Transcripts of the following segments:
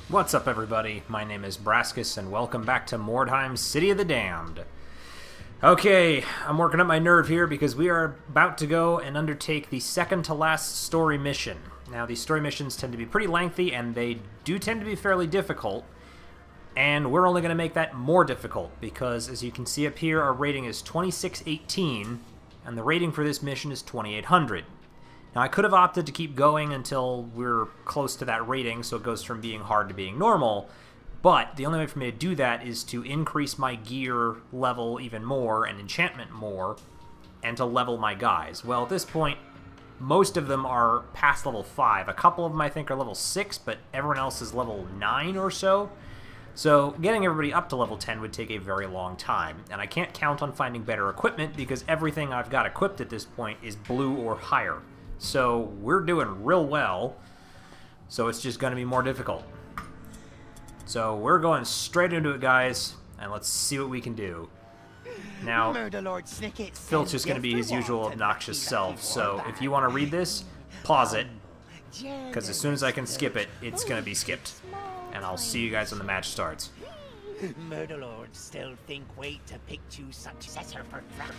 What's up, everybody? My name is Braskus, and welcome back to Mordheim, City of the Damned. Okay, I'm working up my nerve here because we are about to go and undertake the second-to-last story mission. Now, these story missions tend to be pretty lengthy, and they do tend to be fairly difficult, and we're only going to make that more difficult because, as you can see up here, our rating is 2618, and the rating for this mission is 2800. Now, I could have opted to keep going until we're close to that rating, so it goes from being hard to being normal, but the only way for me to do that is to increase my gear level even more and enchantment more, and to level my guys. Well, at this point, most of them are past level 5. A couple of them, I think, are level 6, but everyone else is level 9 or so. So getting everybody up to level 10 would take a very long time, and I can't count on finding better equipment because everything I've got equipped at this point is blue or higher. So we're doing real well, so it's just going to be more difficult. So we're going straight into it, guys, and let's see what we can do. Now, Filch is going to be his usual obnoxious self, so if you want to read this, pause it, because as soon as I can skip it, it's going to be skipped. And I'll see you guys when the match starts. Murderlord still think way to pick you successor for that.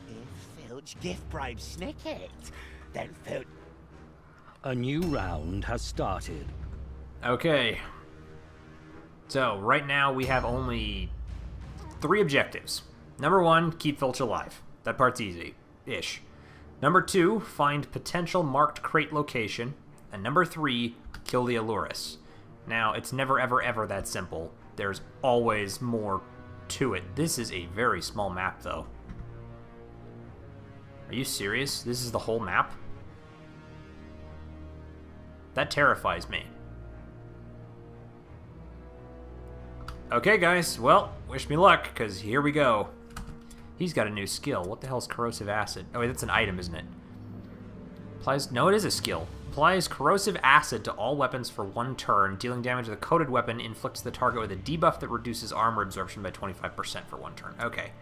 If Filch gift bribe Snicket, then Filch... A new round has started. Okay. So, right now we have only 3 objectives. Number 1, keep Filch alive. That part's easy-ish. Number 2, find potential marked crate location. And number 3, kill the Allurus. Now, it's never ever ever that simple. There's always more to it. This is a very small map, though. Are you serious? This is the whole map? That terrifies me. Okay, guys. Well, wish me luck, because here we go. He's got a new skill. What the hell is corrosive acid? Oh, wait, that's an item, isn't it? Applies... No, it is a skill. Applies corrosive acid to all weapons for 1 turn. Dealing damage with a coated weapon inflicts the target with a debuff that reduces armor absorption by 25% for 1 turn. Okay.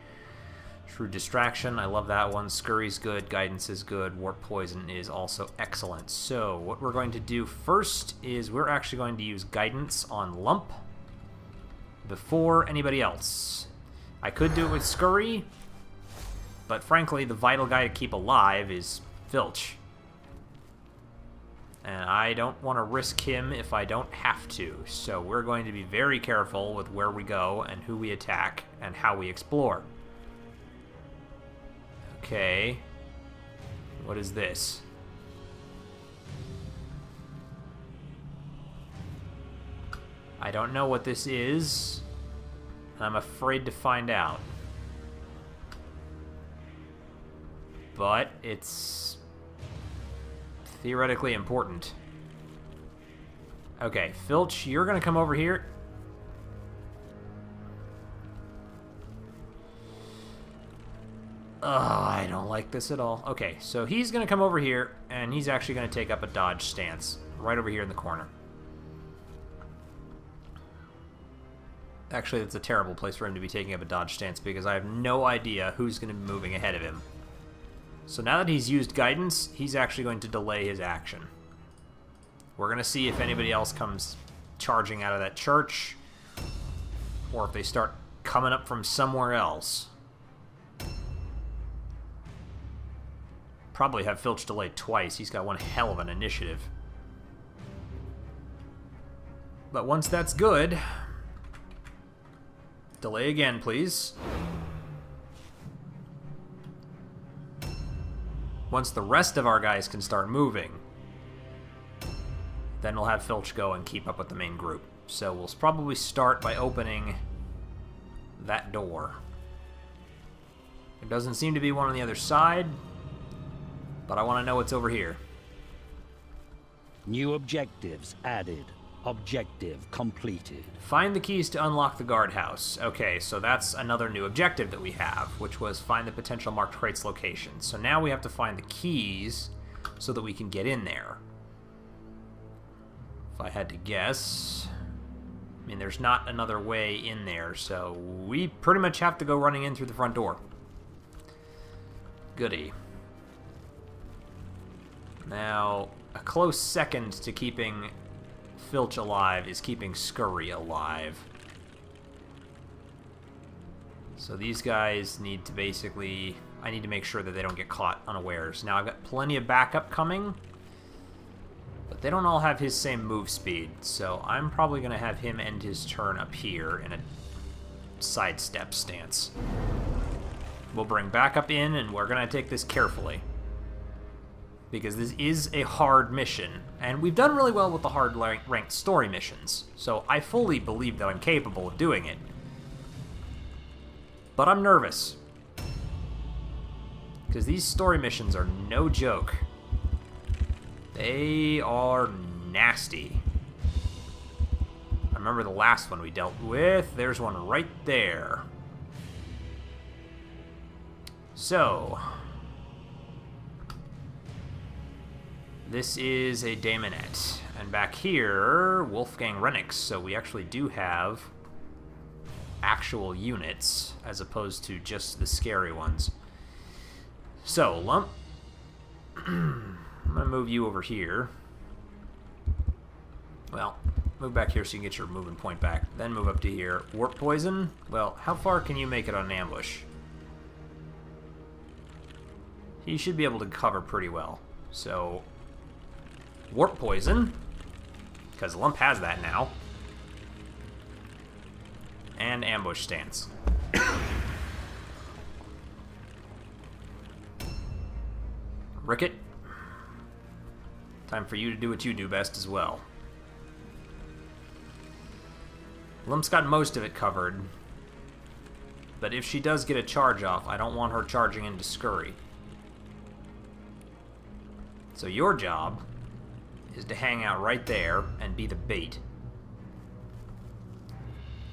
True Distraction, I love that one. Scurry's good, Guidance is good, Warp Poison is also excellent. So, what we're going to do first is we're actually going to use Guidance on Lump before anybody else. I could do it with Scurry, but frankly, the vital guy to keep alive is Filch. And I don't want to risk him if I don't have to, so we're going to be very careful with where we go and who we attack and how we explore. Okay. What is this? I don't know what this is, and I'm afraid to find out. But it's theoretically important. Okay, Filch, you're gonna come over here. I don't like this at all. Okay, so he's gonna come over here, and he's actually gonna take up a dodge stance right over here in the corner. Actually, that's a terrible place for him to be taking up a dodge stance because I have no idea who's gonna be moving ahead of him. So now that he's used Guidance, he's actually going to delay his action. We're going to see if anybody else comes charging out of that church, or if they start coming up from somewhere else. Probably have Filch delayed twice. He's got one hell of an initiative. But once that's good, delay again, please. Once the rest of our guys can start moving, then we'll have Filch go and keep up with the main group. So we'll probably start by opening that door. There doesn't seem to be one on the other side, but I want to know what's over here. New objectives added. Objective completed. Find the keys to unlock the guardhouse. Okay, so that's another new objective that we have, which was find the potential marked crates location. So now we have to find the keys so that we can get in there. If I had to guess, I mean, there's not another way in there, so we pretty much have to go running in through the front door. Goody. Now, a close second to keeping Filch alive is keeping Scurry alive. So these guys need to basically... I need to make sure that they don't get caught unawares. Now, I've got plenty of backup coming, but they don't all have his same move speed, so I'm probably going to have him end his turn up here in a sidestep stance. We'll bring backup in, and we're going to take this carefully, because this is a hard mission, and we've done really well with the hard ranked story missions, so I fully believe that I'm capable of doing it. But I'm nervous, because these story missions are no joke. They are nasty. I remember the last one we dealt with. There's one right there. So, this is a Daemonette. And back here, Wolfgang Renix. So we actually do have actual units, as opposed to just the scary ones. So, Lump, I'm going to move you over here. Well, move back here so you can get your moving point back. Then move up to here. Warp Poison. Well, how far can you make it on an ambush? He should be able to cover pretty well. So, Warp Poison, because Lump has that now. And Ambush Stance. Ricket, time for you to do what you do best as well. Lump's got most of it covered, but if she does get a charge off, I don't want her charging into Scurry. So your job is to hang out right there and be the bait.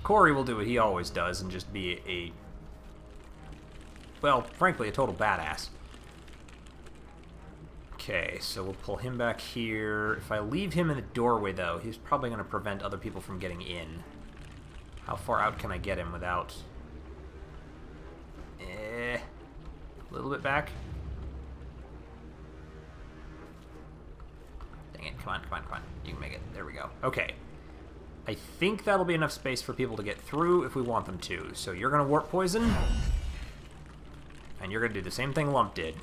Corey will do what he always does and just be well, frankly, a total badass. Okay, so we'll pull him back here. If I leave him in the doorway, though, he's probably going to prevent other people from getting in. How far out can I get him without... a little bit back? Dang it, come on, come on, come on. You can make it. There we go. Okay. I think that'll be enough space for people to get through if we want them to. So you're going to Warp Poison, and you're going to do the same thing Lump did.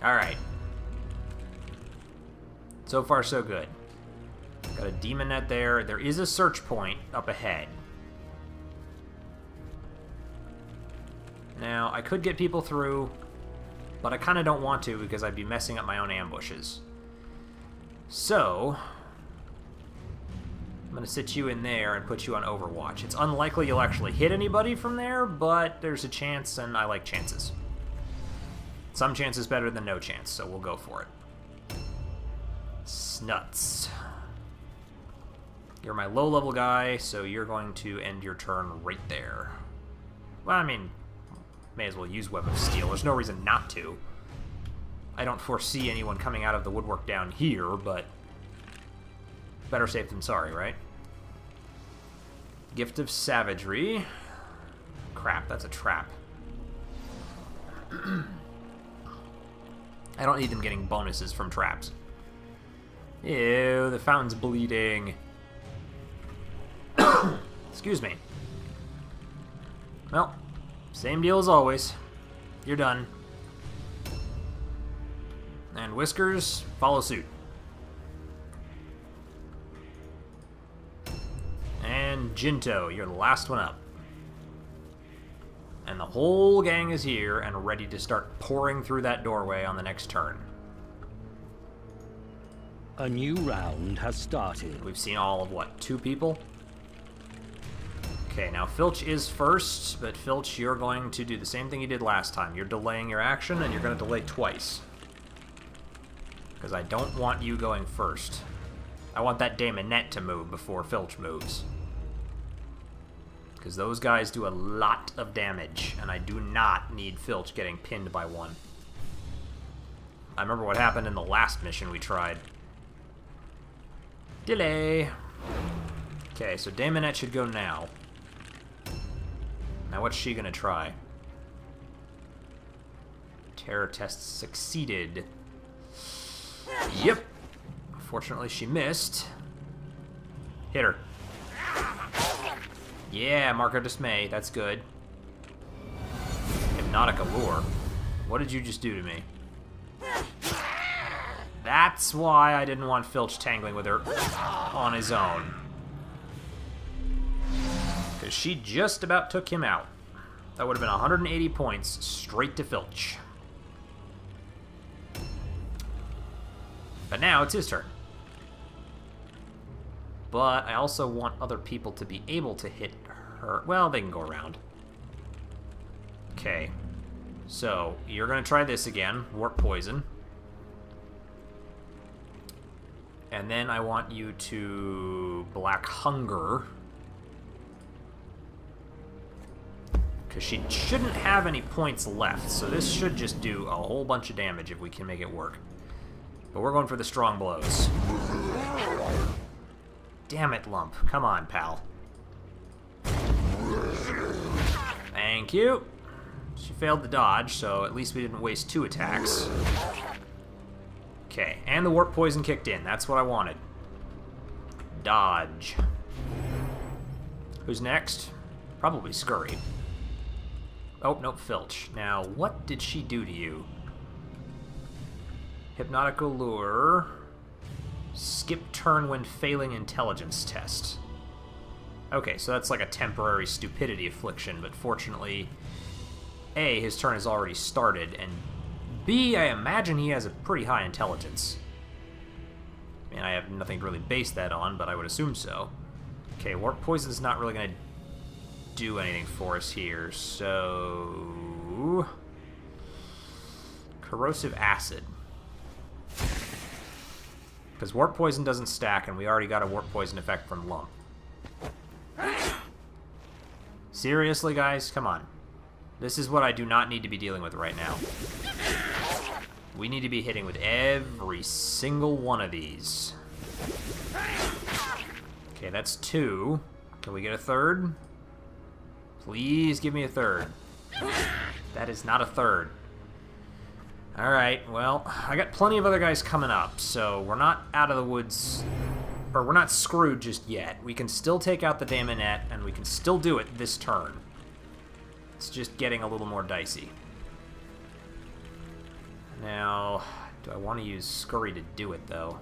Alright. So far, so good. Got a Daemonette there. There is a search point up ahead. Now, I could get people through, but I kind of don't want to because I'd be messing up my own ambushes. So, I'm going to sit you in there and put you on Overwatch. It's unlikely you'll actually hit anybody from there, but there's a chance, and I like chances. Some chance is better than no chance, so we'll go for it. Snuts. You're my low-level guy, so you're going to end your turn right there. Well, I mean, may as well use Web of Steel. There's no reason not to. I don't foresee anyone coming out of the woodwork down here, but better safe than sorry, right? Gift of Savagery. Crap, that's a trap. I don't need them getting bonuses from traps. Ew, the fountain's bleeding. Excuse me. Well, same deal as always. You're done. And Whiskers, follow suit. And Jinto, you're the last one up. And the whole gang is here and ready to start pouring through that doorway on the next turn. A new round has started. We've seen all of, what, 2 people? Okay, now Filch is first, but Filch, you're going to do the same thing you did last time. You're delaying your action, and you're going to delay twice. Because I don't want you going first. I want that Daemonette to move before Filch moves. Because those guys do a lot of damage, and I do not need Filch getting pinned by one. I remember what happened in the last mission we tried. Delay. Okay, so Daemonette should go now. Now what's she gonna try? Terror test succeeded. Yep. Fortunately, she missed. Hit her. Yeah, mark of dismay. That's good. Hypnotic Allure. What did you just do to me? That's why I didn't want Filch tangling with her on his own. Because she just about took him out. That would have been 180 points straight to Filch. But now it's his turn. But I also want other people to be able to hit her. Well, they can go around. Okay. So, you're going to try this again. Warp Poison. And then I want you to Black Hunger. Because she shouldn't have any points left, so this should just do a whole bunch of damage if we can make it work. But we're going for the strong blows. Damn it, Lump. Come on, pal. Thank you. She failed to dodge, so at least we didn't waste 2 attacks. Okay, and the Warp Poison kicked in. That's what I wanted. Dodge. Who's next? Probably Scurry. Oh, nope, Filch. Now, what did she do to you? Hypnotic Allure. Skip turn when failing intelligence test. Okay, so that's like a temporary stupidity affliction, but fortunately, A, his turn has already started, and B, I imagine he has a pretty high intelligence. I mean, I have nothing to really base that on, but I would assume so. Okay, Warp Poison's not really going to do anything for us here, so... Corrosive Acid. Because Warp Poison doesn't stack, and we already got a Warp Poison effect from Lump. Seriously, guys? Come on. This is what I do not need to be dealing with right now. We need to be hitting with every single one of these. Okay, that's 2. Can we get a third? Please give me a third. That is not a third. Alright, well, I got plenty of other guys coming up, so we're not out of the woods, or we're not screwed just yet. We can still take out the Daemonette, and we can still do it this turn. It's just getting a little more dicey. Now, do I want to use Scurry to do it, though?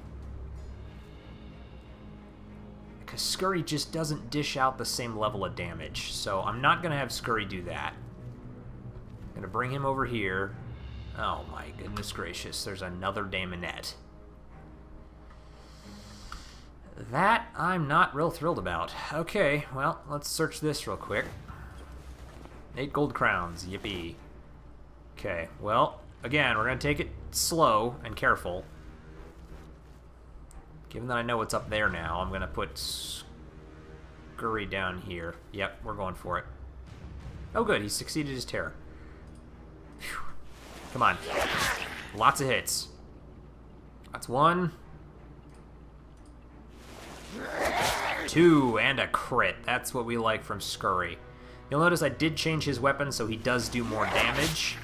Because Scurry just doesn't dish out the same level of damage, so I'm not going to have Scurry do that. I'm going to bring him over here. Oh my goodness gracious, there's another Daemonette. That I'm not real thrilled about. Okay, well, let's search this real quick. 8 gold crowns, yippee. Okay, well, again, we're going to take it slow and careful. Given that I know what's up there now, I'm going to put Scurry down here. Yep, we're going for it. Oh good, he succeeded his terror. Phew. Come on. Lots of hits. That's 1. 2, and a crit. That's what we like from Scurry. You'll notice I did change his weapon so he does do more damage.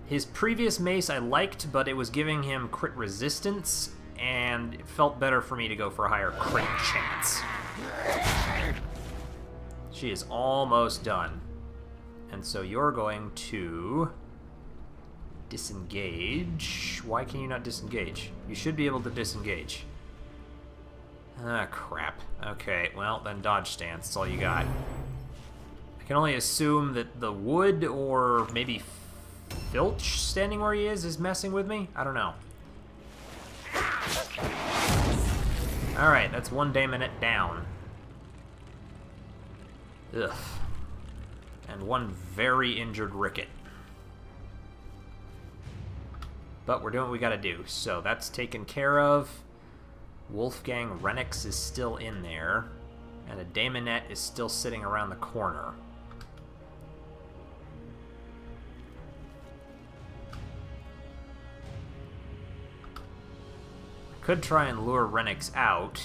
His previous mace I liked, but it was giving him crit resistance, and it felt better for me to go for a higher crit chance. She is almost done. And so you're going to disengage. Why can you not disengage? You should be able to disengage. Ah, crap. Okay, well, then dodge stance. That's all you got. I can only assume that the wood, or maybe Filch standing where he is messing with me? I don't know. Alright, that's 1 Daemonette down. Ugh. And 1 very injured Ricket. But we're doing what we gotta do, so that's taken care of. Wolfgang Renix is still in there, and a Daemonette is still sitting around the corner. Could try and lure Renix out.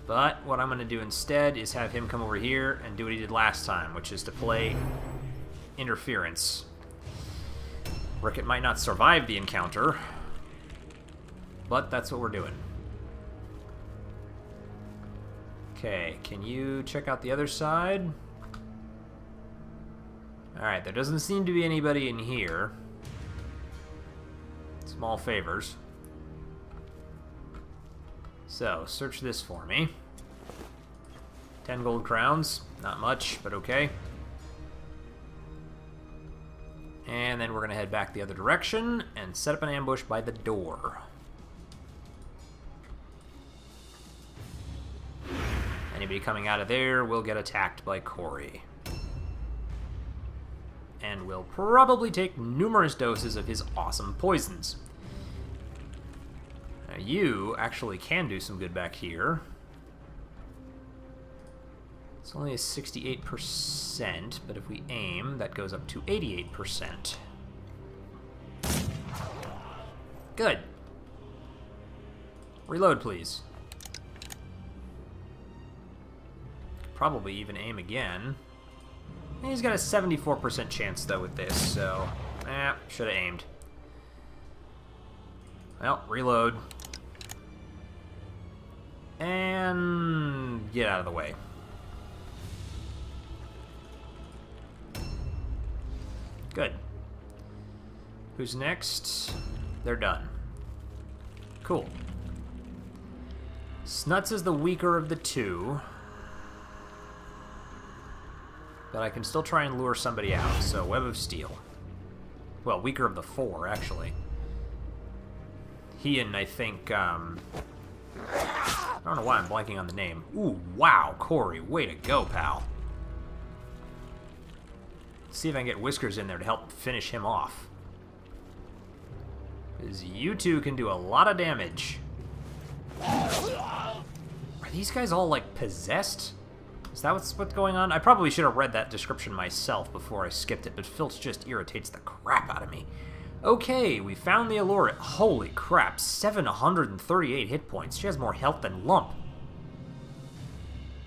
But what I'm going to do instead is have him come over here and do what he did last time, which is to play interference. Rickett might not survive the encounter, but that's what we're doing. Okay, can you check out the other side? Alright, there doesn't seem to be anybody in here. Small favors. So, search this for me. 10 gold crowns. Not much, but okay. And then we're going to head back the other direction and set up an ambush by the door. Anybody coming out of there will get attacked by Corey. And will probably take numerous doses of his awesome poisons. Now you actually can do some good back here. It's only a 68%, but if we aim, that goes up to 88%. Good. Reload, please. Probably even aim again. He's got a 74% chance, though, with this, so... should have aimed. Well, reload. And... get out of the way. Good. Who's next? They're done. Cool. Snuts is the weaker of the two. But I can still try and lure somebody out, so Web of Steel. Well, weaker of the four, actually. He and, I think, I don't know why I'm blanking on the name. Ooh, wow, Corey, way to go, pal. Let's see if I can get Whiskers in there to help finish him off. Because you two can do a lot of damage. Are these guys all, like, possessed? Is that what's going on? I probably should have read that description myself before I skipped it, but Filch just irritates the crap out of me. Okay, we found the Allure. Holy crap, 738 hit points. She has more health than Lump.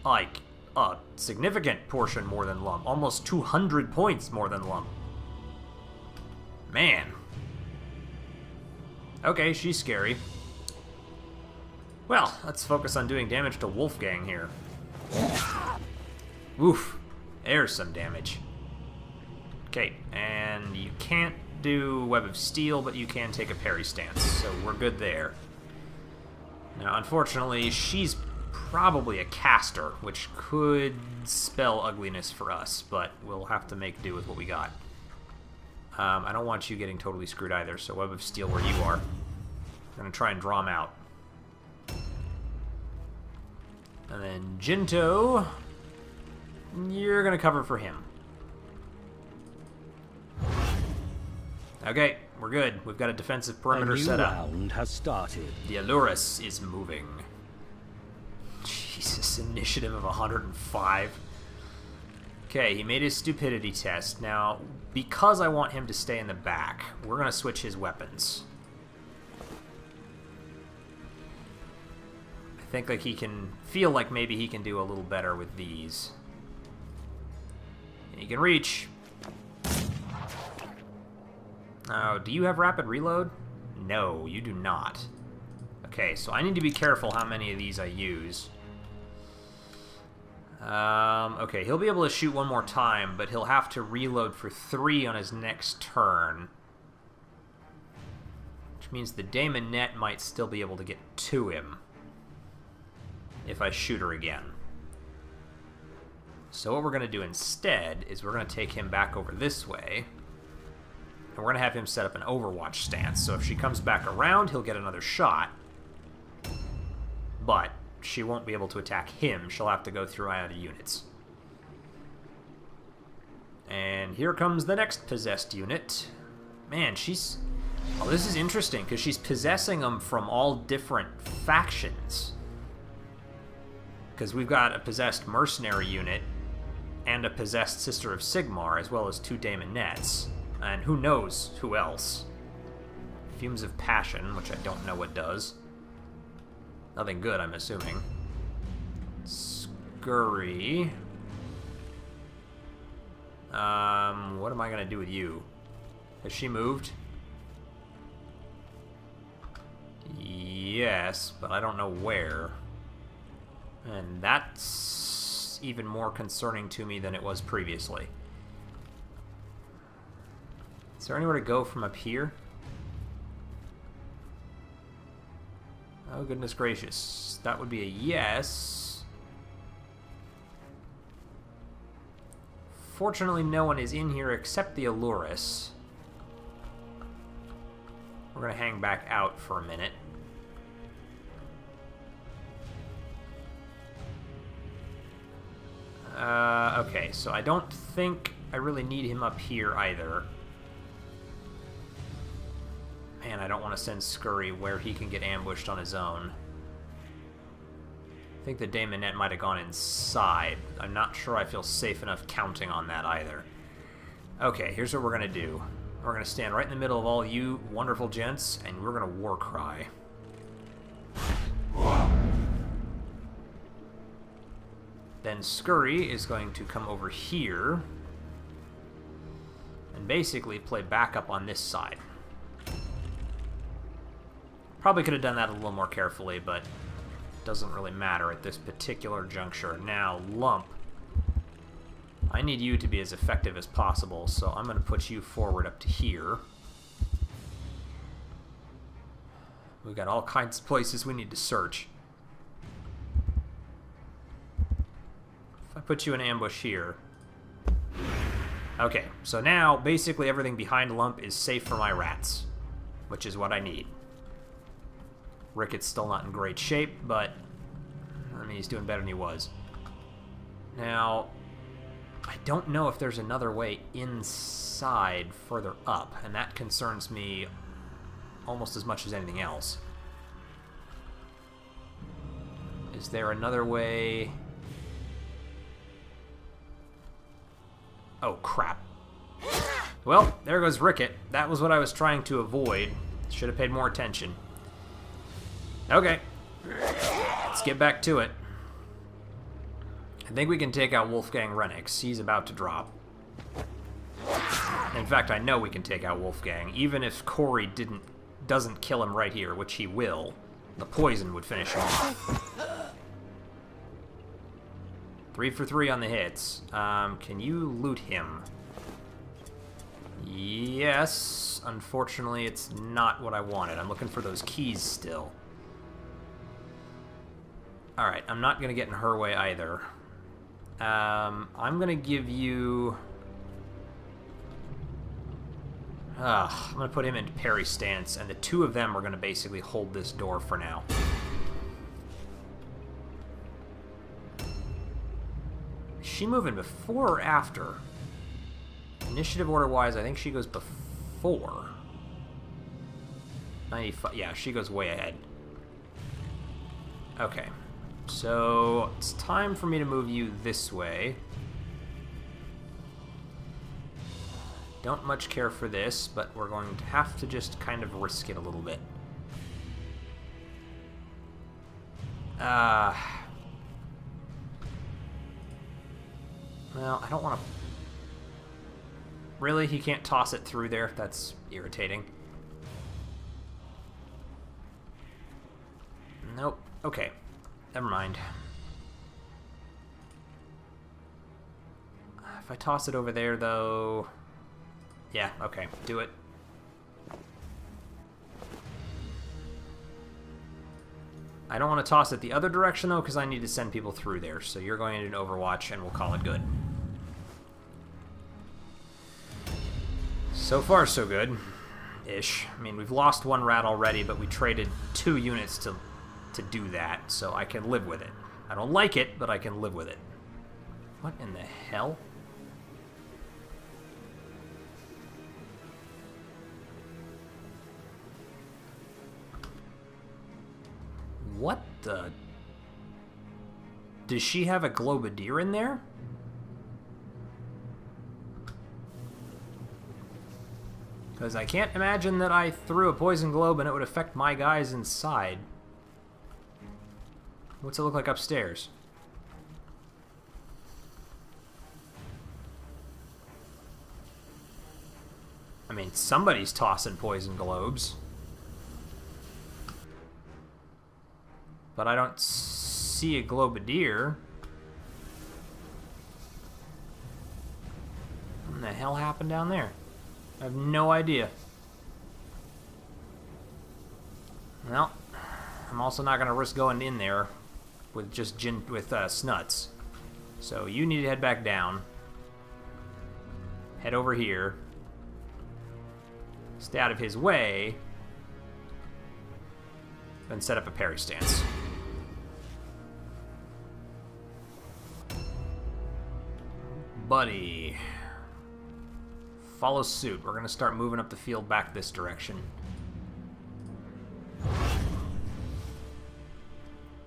Like, a significant portion more than Lump. Almost 200 points more than Lump. Man. Okay, she's scary. Well, let's focus on doing damage to Wolfgang here. Oof, there's some damage. Okay, and you can't do Web of Steel, but you can take a parry stance, so we're good there. Now, unfortunately, she's probably a caster, which could spell ugliness for us, but we'll have to make do with what we got. I don't want you getting totally screwed either, so Web of Steel where you are. I'm going to try and draw him out. And then Jinto, you're going to cover for him. Okay, we're good. We've got a defensive perimeter set up. A new round has started. The Allurus is moving. Jesus, initiative of 105. Okay, he made his stupidity test. Now, because I want him to stay in the back, we're going to switch his weapons. I think like he can feel like maybe he can do a little better with these. He can reach. Oh, do you have rapid reload? No, you do not. Okay, so I need to be careful how many of these I use. Okay, he'll be able to shoot one more time, but he'll have to reload for 3 on his next turn. Which means the Daemonette might still be able to get to him if I shoot her again. So what we're going to do instead is we're going to take him back over this way, and we're going to have him set up an Overwatch stance. So if she comes back around, he'll get another shot, but she won't be able to attack him. She'll have to go through other units. And here comes the next possessed unit. Man, she's... Oh, this is interesting, because she's possessing them from all different factions. Because we've got a possessed mercenary unit and a possessed Sister of Sigmar, as well as 2 Daemonettes. And who knows who else. Fumes of Passion, which I don't know what does. Nothing good, I'm assuming. Scurry. What am I going to do with you? Has she moved? Yes, but I don't know where. And that's even more concerning to me than it was previously. Is there anywhere to go from up here? Oh, goodness gracious. That would be a yes. Fortunately, no one is in here except the Allurus. We're going to hang back out for a minute. Okay, so I don't think I really need him up here either. Man, I don't want to send Scurry where he can get ambushed on his own. I think the Daemonette might have gone inside. I'm not sure I feel safe enough counting on that either. Okay, here's what we're going to do. We're going to stand right in the middle of all you wonderful gents, and we're going to war cry. Then Scurry is going to come over here and basically play backup on this side. Probably could have done that a little more carefully, but it doesn't really matter at this particular juncture. Now, Lump, I need you to be as effective as possible, so I'm going to put you forward up to here. We've got all kinds of places we need to search. If I put you in ambush here... Okay, so now basically everything behind Lump is safe for my rats, which is what I need. Ricket's still not in great shape, but I mean, he's doing better than he was. Now, I don't know if there's another way inside further up, and that concerns me almost as much as anything else. Is there another way? Oh, crap. Well, there goes Ricket. That was what I was trying to avoid. Should have paid more attention. Okay. Let's get back to it. I think we can take out Wolfgang Renix. He's about to drop. In fact, I know we can take out Wolfgang. Even if Corey doesn't kill him right here, which he will, the poison would finish him off. 3 for 3 on the hits. Can you loot him? Yes. Unfortunately, it's not what I wanted. I'm looking for those keys still. Alright, I'm not going to get in her way either. I'm going to give you... I'm going to put him into parry stance, and the two of them are going to basically hold this door for now. Is she moving before or after? Initiative order-wise, I think she goes before. 95, yeah, she goes way ahead. Okay. So, it's time for me to move you this way. Don't much care for this, but we're going to have to just kind of risk it a little bit. Well, I don't want to... Really? He can't toss it through there? That's irritating. Nope. Okay. Never mind. If I toss it over there, though... Yeah, okay. Do it. I don't want to toss it the other direction, though, because I need to send people through there. So you're going into Overwatch, and we'll call it good. So far, so good. Ish. I mean, we've lost one rat already, but we traded 2 units to do that, so I can live with it. I don't like it, but I can live with it. What in the hell? What the... Does she have a Globadier in there? Because I can't imagine that I threw a poison globe and it would affect my guys inside. What's it look like upstairs? I mean, somebody's tossing poison globes. But I don't see a globadier. What the hell happened down there? I have no idea. Well, I'm also not going to risk going in there with just snuts. So you need to head back down. Head over here. Stay out of his way. Then set up a parry stance. Buddy. Follow suit. We're going to start moving up the field back this direction.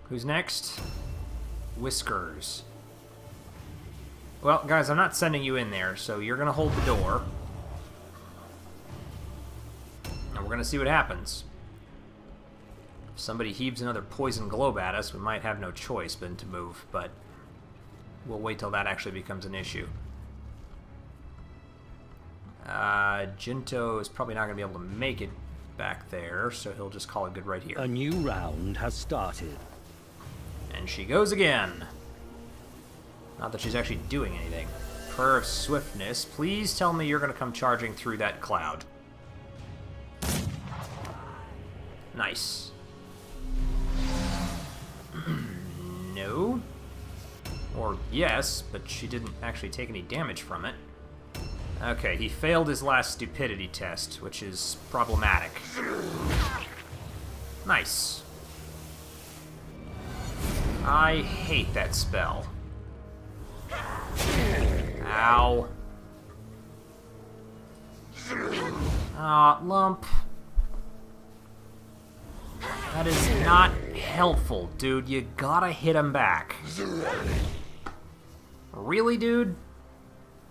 Who's next? Whiskers. Well, guys, I'm not sending you in there, so you're going to hold the door. And we're going to see what happens. If somebody heaves another poison globe at us, we might have no choice but to move, but we'll wait till that actually becomes an issue. Jinto is probably not going to be able to make it back there, so he'll just call it good right here. A new round has started. And she goes again. Not that she's actually doing anything. Prayer of Swiftness, please tell me you're going to come charging through that cloud. Nice. No. Or yes, but she didn't actually take any damage from it. Okay, he failed his last stupidity test, which is problematic. Nice. I hate that spell. Ow. Aw, lump. That is not helpful, dude. You gotta hit him back. Really, dude?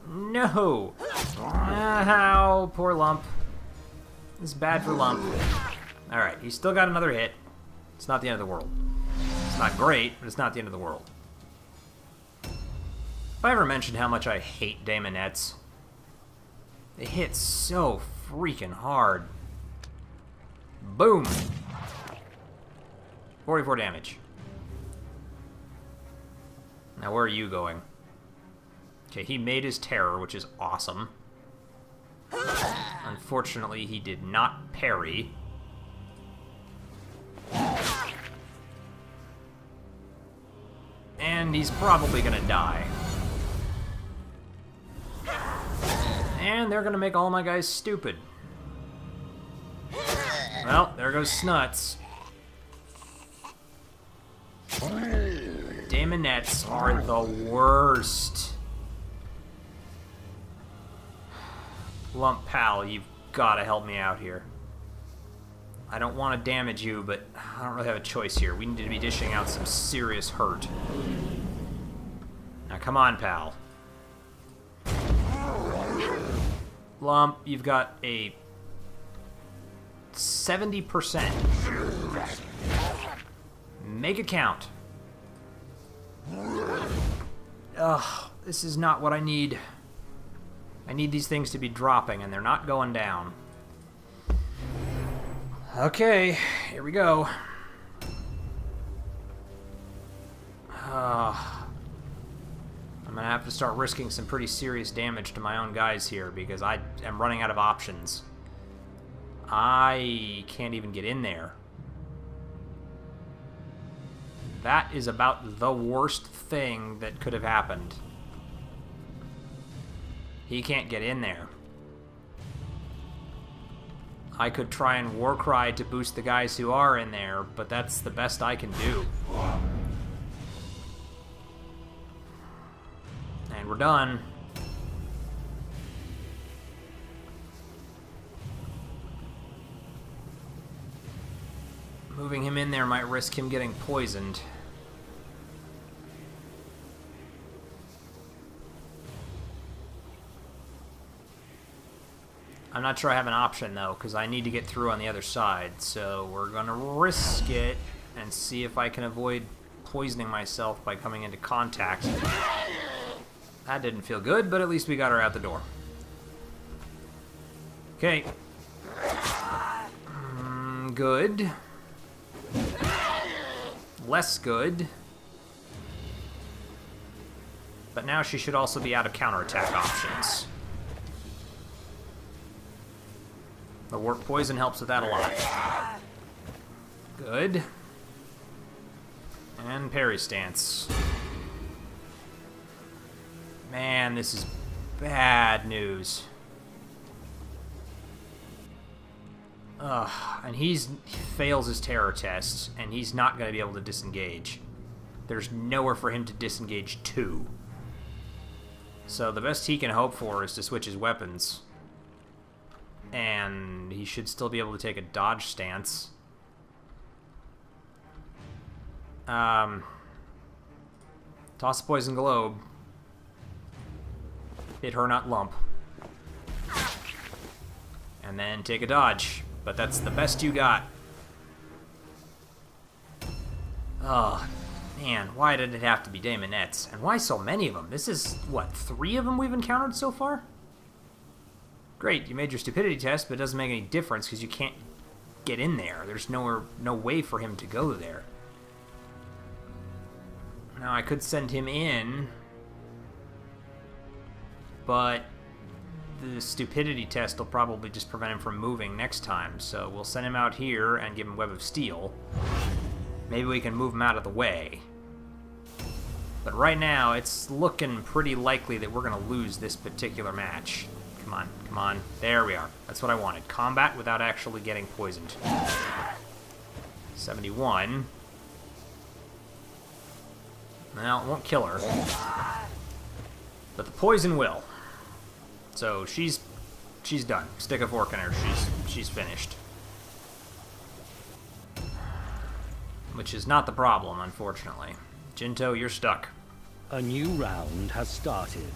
No. Ow, poor Lump. This is bad for Lump. Alright, he's still got another hit. It's not the end of the world. It's not great, but it's not the end of the world. Have I ever mentioned how much I hate Daemonettes? They hit so freaking hard. Boom! 44 damage. Now where are you going? Okay, he made his terror, which is awesome. Unfortunately, he did not parry. And he's probably gonna die. And they're gonna make all my guys stupid. Well, there goes Snuts. Daemonettes are the worst. Lump pal, you've gotta help me out here. I don't want to damage you, but I don't really have a choice here. We need to be dishing out some serious hurt. Now come on, pal. Lump, you've got a 70%. Make it count. Ugh, this is not what I need. I need these things to be dropping, and they're not going down. Okay, here we go. I'm gonna have to start risking some pretty serious damage to my own guys here, because I am running out of options. I can't even get in there. That is about the worst thing that could have happened. He can't get in there. I could try and Warcry to boost the guys who are in there, but that's the best I can do. And we're done. Moving him in there might risk him getting poisoned. I'm not sure I have an option, though, because I need to get through on the other side. So we're going to risk it and see if I can avoid poisoning myself by coming into contact. That didn't feel good, but at least we got her out the door. Okay. Good. Less good. But now she should also be out of counterattack options. The warp poison helps with that a lot. Good. And parry stance. Man, this is bad news. Ugh, and he fails his terror test, and he's not going to be able to disengage. There's nowhere for him to disengage to. So the best he can hope for is to switch his weapons. And he should still be able to take a dodge stance. Toss a poison globe. Hit her, not lump. And then take a dodge. But that's the best you got. Oh, man, why did it have to be Daemonettes? And why so many of them? This is, what, 3 of them we've encountered so far? Great, you made your stupidity test, but it doesn't make any difference because you can't get in there. There's no way for him to go there. Now, I could send him in, but the stupidity test will probably just prevent him from moving next time, so we'll send him out here and give him Web of Steel. Maybe we can move him out of the way. But right now, it's looking pretty likely that we're going to lose this particular match. Come on, come on. There we are. That's what I wanted. Combat without actually getting poisoned. 71. Well, it won't kill her. But the poison will. So she's done. Stick a fork in her. She's finished. Which is not the problem, unfortunately. Jinto, you're stuck. A new round has started.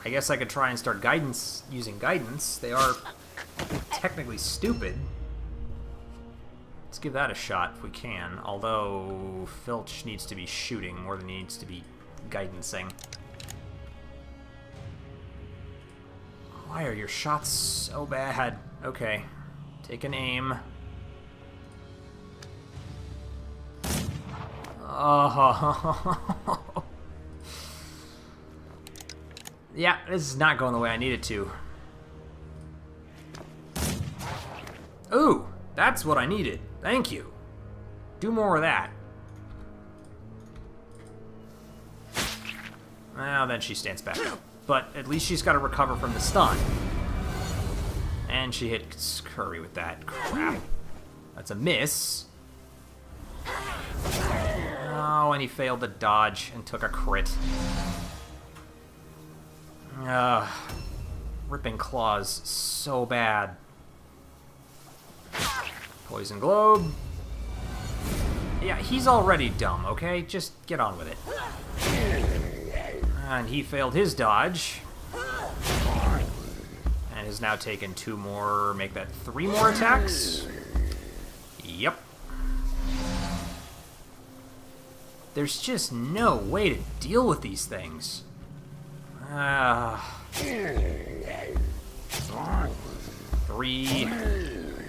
I guess I could try and start guidance using guidance. They are technically stupid. Let's give that a shot if we can. Although Filch needs to be shooting more than he needs to be guidancing. Why are your shots so bad? Okay. Take an aim. Oh. Yeah, this is not going the way I need it to. Ooh, that's what I needed. Thank you. Do more of that. Well, then she stands back up. But at least she's got to recover from the stun. And she hit Curry with that. Crap. That's a miss. Oh, and he failed the dodge and took a crit. Ripping claws so bad. Poison globe. Yeah, he's already dumb, okay? Just get on with it. And he failed his dodge. And has now taken 2 more, make that 3 more attacks. Yep. There's just no way to deal with these things. 3,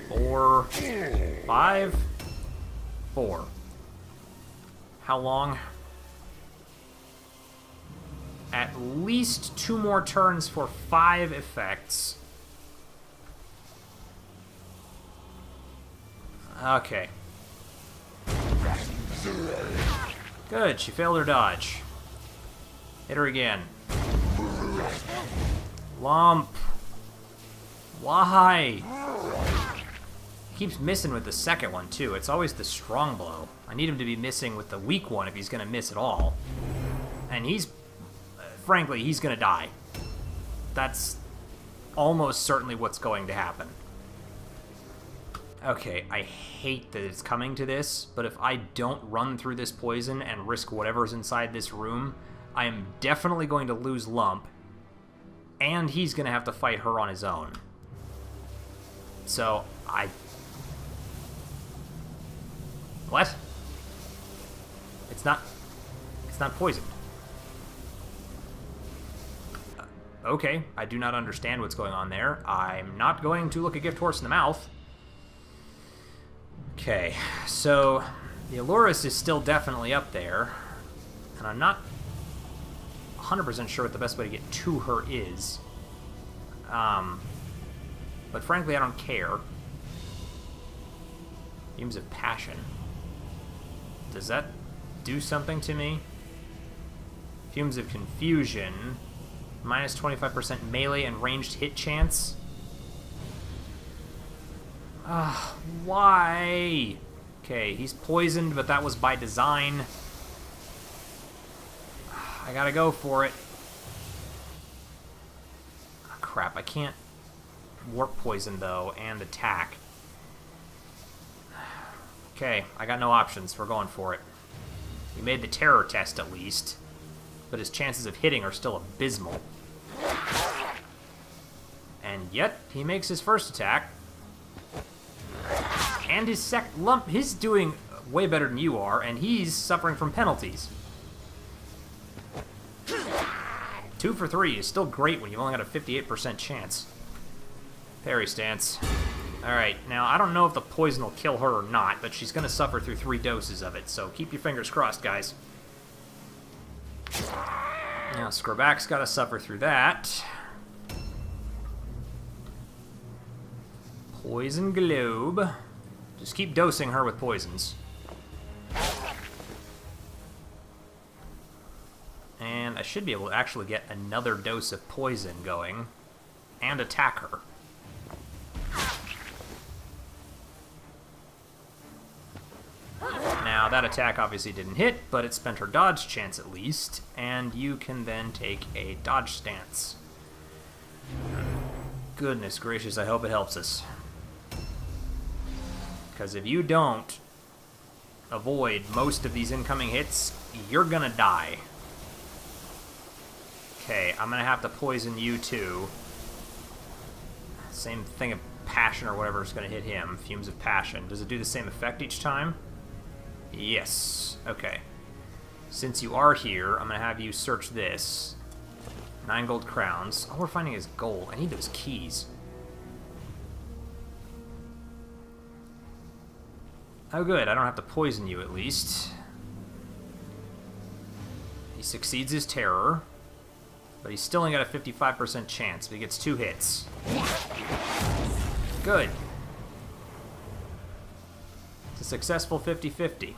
4, 5, 4. How long? At least 2 more turns for 5 effects. Okay. Good, she failed her dodge. Hit her again. Lump. Why? He keeps missing with the second one, too. It's always the strong blow. I need him to be missing with the weak one if he's going to miss at all. And he's... frankly, he's going to die. That's almost certainly what's going to happen. Okay, I hate that it's coming to this, but if I don't run through this poison and risk whatever's inside this room, I am definitely going to lose Lump, and he's going to have to fight her on his own. So, What? It's not poisoned. Okay, I do not understand what's going on there. I'm not going to look a gift horse in the mouth. Okay, so the Alurus is still definitely up there, and I'm not 100% sure what the best way to get to her is. But frankly, I don't care. Fumes of Passion. Does that do something to me? Fumes of Confusion. Minus 25% melee and ranged hit chance. Why? Okay, he's poisoned, but that was by design. I gotta go for it. Oh, crap, I can't warp poison, though, and attack. Okay, I got no options. We're going for it. He made the terror test, at least. But his chances of hitting are still abysmal. And yet, he makes his first attack. And his second lump, he's doing way better than you are, and he's suffering from penalties. 2 for 3 is still great when you've only got a 58% chance. Parry stance. Alright, now I don't know if the poison will kill her or not, but she's going to suffer through 3 doses of it, so keep your fingers crossed, guys. Now, Skrabak's got to suffer through that. Poison Globe. Just keep dosing her with poisons. And I should be able to actually get another dose of poison going and attack her. Now, that attack obviously didn't hit, but it spent her dodge chance at least, and you can then take a dodge stance. Goodness gracious, I hope it helps us. Because if you don't avoid most of these incoming hits, you're gonna die. Okay, I'm gonna have to poison you too. Same thing of passion or whatever is gonna hit him. Fumes of Passion. Does it do the same effect each time? Yes. Okay. Since you are here, I'm gonna have you search this. 9 gold crowns. All we're finding is gold. I need those keys. Oh good, I don't have to poison you at least. He succeeds his terror, but he's still only got a 55% chance, but he gets 2 hits. Good. It's a successful 50-50.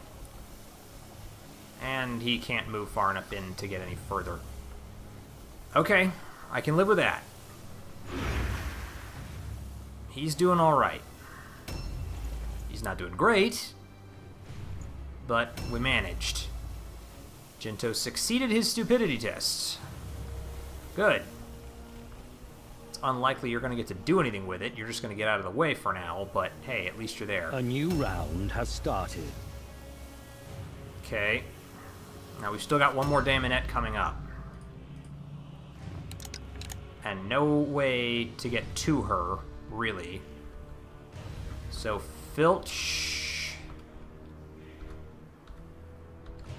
And he can't move far enough in to get any further. Okay, I can live with that. He's doing alright. He's not doing great, but we managed. Jinto succeeded his stupidity test. Good. It's unlikely you're going to get to do anything with it. You're just going to get out of the way for now, but hey, at least you're there. A new round has started. Okay. Now we've still got one more Daemonette coming up. And no way to get to her, really. So Filch.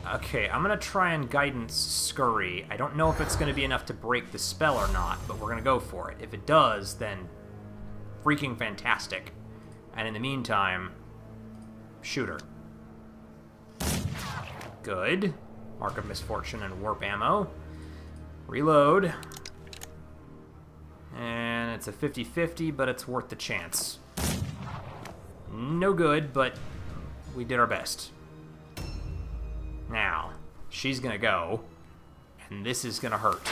Okay, I'm gonna try and Guidance Scurry. I don't know if it's gonna be enough to break the spell or not, but we're gonna go for it. If it does, then freaking fantastic. And in the meantime, shoot her. Good. Mark of Misfortune and Warp Ammo. Reload. And it's a 50-50, but it's worth the chance. No good, but we did our best. Now, she's gonna go, and this is gonna hurt.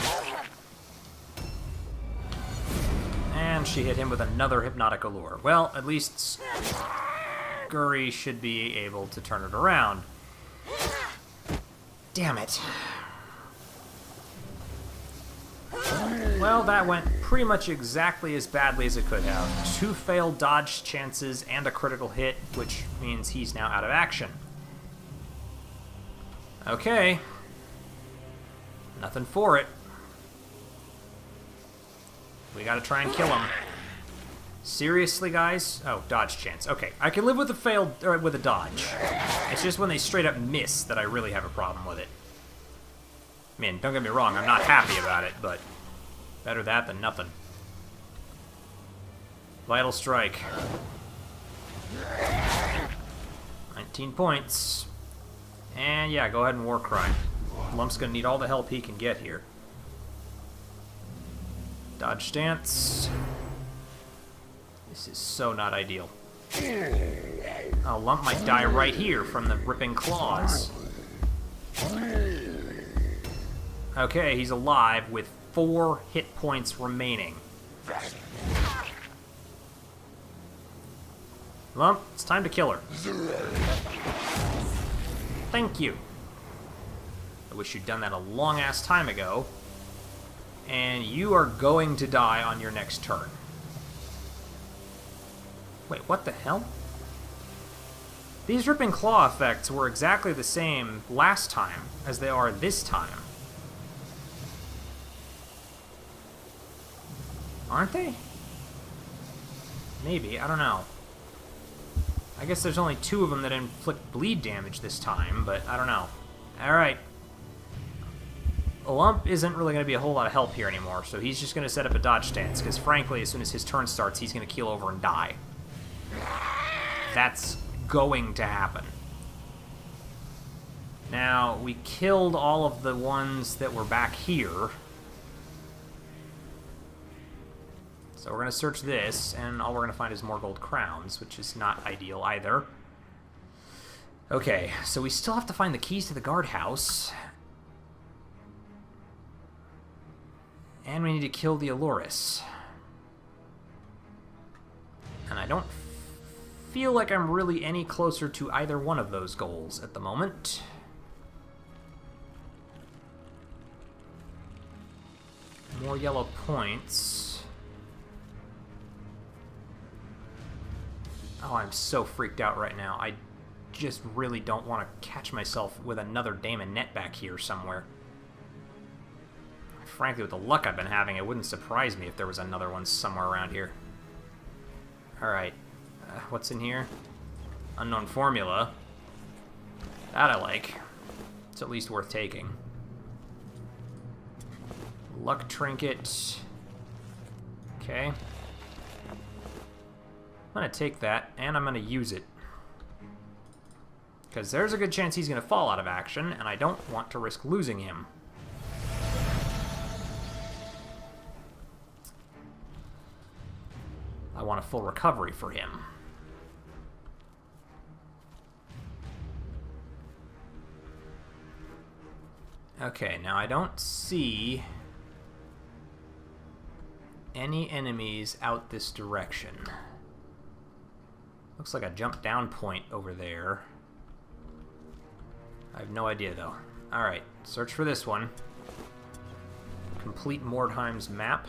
And she hit him with another Hypnotic Allure. Well, at least Scurry should be able to turn it around. Damn it. Well, that went pretty much exactly as badly as it could have. 2 failed dodge chances and a critical hit, which means he's now out of action. Okay. Nothing for it. We gotta try and kill him. Seriously, guys? Oh, dodge chance. Okay, I can live with a failed, or with a dodge. It's just when they straight up miss that I really have a problem with it. I mean, don't get me wrong, I'm not happy about it, but Better that than nothing. Vital Strike. 19 points. And yeah, go ahead and Warcry. Lump's gonna need all the help he can get here. Dodge stance. This is so not ideal. Oh, Lump might die right here from the ripping claws. Okay, he's alive with 4 hit points remaining. Lump, it's time to kill her. Thank you. I wish you'd done that a long-ass time ago. And you are going to die on your next turn. Wait, what the hell? These ripping claw effects were exactly the same last time as they are this time. Aren't they? Maybe, I don't know. I guess there's only 2 of them that inflict bleed damage this time, but I don't know. Alright. Lump isn't really going to be a whole lot of help here anymore, so he's just going to set up a dodge stance, because frankly, as soon as his turn starts, he's going to keel over and die. That's going to happen. Now, we killed all of the ones that were back here. So we're going to search this, and all we're going to find is more gold crowns, which is not ideal either. Okay, so we still have to find the keys to the guardhouse. And we need to kill the Aloris. And I don't feel like I'm really any closer to either one of those goals at the moment. More yellow points. Oh, I'm so freaked out right now. I just really don't want to catch myself with another Daemonette back here somewhere. Frankly, with the luck I've been having, it wouldn't surprise me if there was another one somewhere around here. Alright. What's in here? Unknown formula. That I like. It's at least worth taking. Luck trinket. Okay. I'm going to take that, and I'm going to use it. Because there's a good chance he's going to fall out of action, and I don't want to risk losing him. I want a full recovery for him. Okay, now I don't see any enemies out this direction. Looks like a jump down point over there. I have no idea though. Alright, search for this one. Complete Mordheim's map.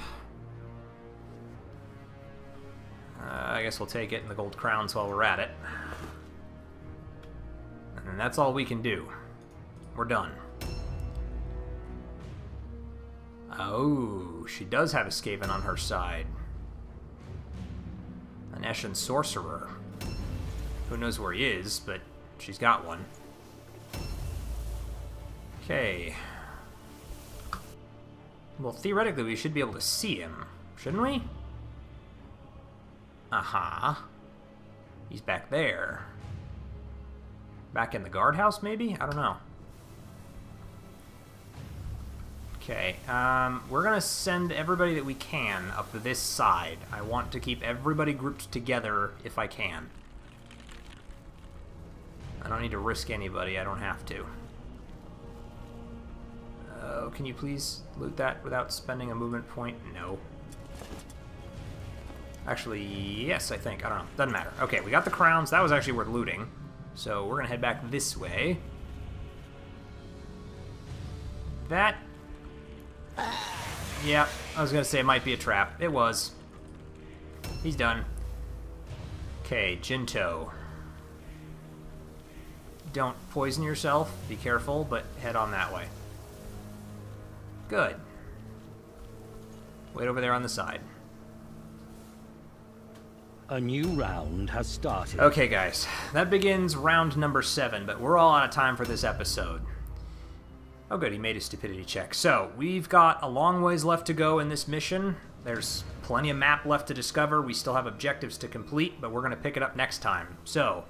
I guess we'll take it in the gold crowns while we're at it. And then that's all we can do. We're done. Oh, she does have a Skaven on her side. An Eshin sorcerer. Who knows where he is, but she's got one. Okay. Well, theoretically, we should be able to see him, shouldn't we? Aha. He's back there. Back in the guardhouse, maybe? I don't know. Okay, we're gonna send everybody that we can up to this side. I want to keep everybody grouped together if I can. I don't need to risk anybody, I don't have to. Oh, can you please loot that without spending a movement point? No. Actually, yes, I think. I don't know. Doesn't matter. Okay, we got the crowns. That was actually worth looting. So we're going to head back this way. That... yeah, I was going to say it might be a trap. It was. He's done. Okay, Jinto. Don't poison yourself. Be careful, but head on that way. Good. Wait over there on the side. A new round has started. Okay, guys. That begins round number 7, but we're all out of time for this episode. Oh good, he made a stupidity check. So, we've got a long ways left to go in this mission. There's plenty of map left to discover. We still have objectives to complete, but we're going to pick it up next time. So,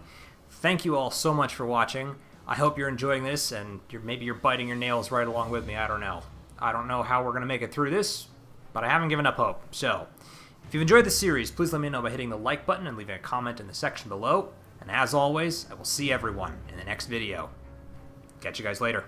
thank you all so much for watching. I hope you're enjoying this, and maybe you're biting your nails right along with me. I don't know. I don't know how we're going to make it through this, but I haven't given up hope. So, if you've enjoyed the series, please let me know by hitting the like button and leaving a comment in the section below. And as always, I will see everyone in the next video. Catch you guys later.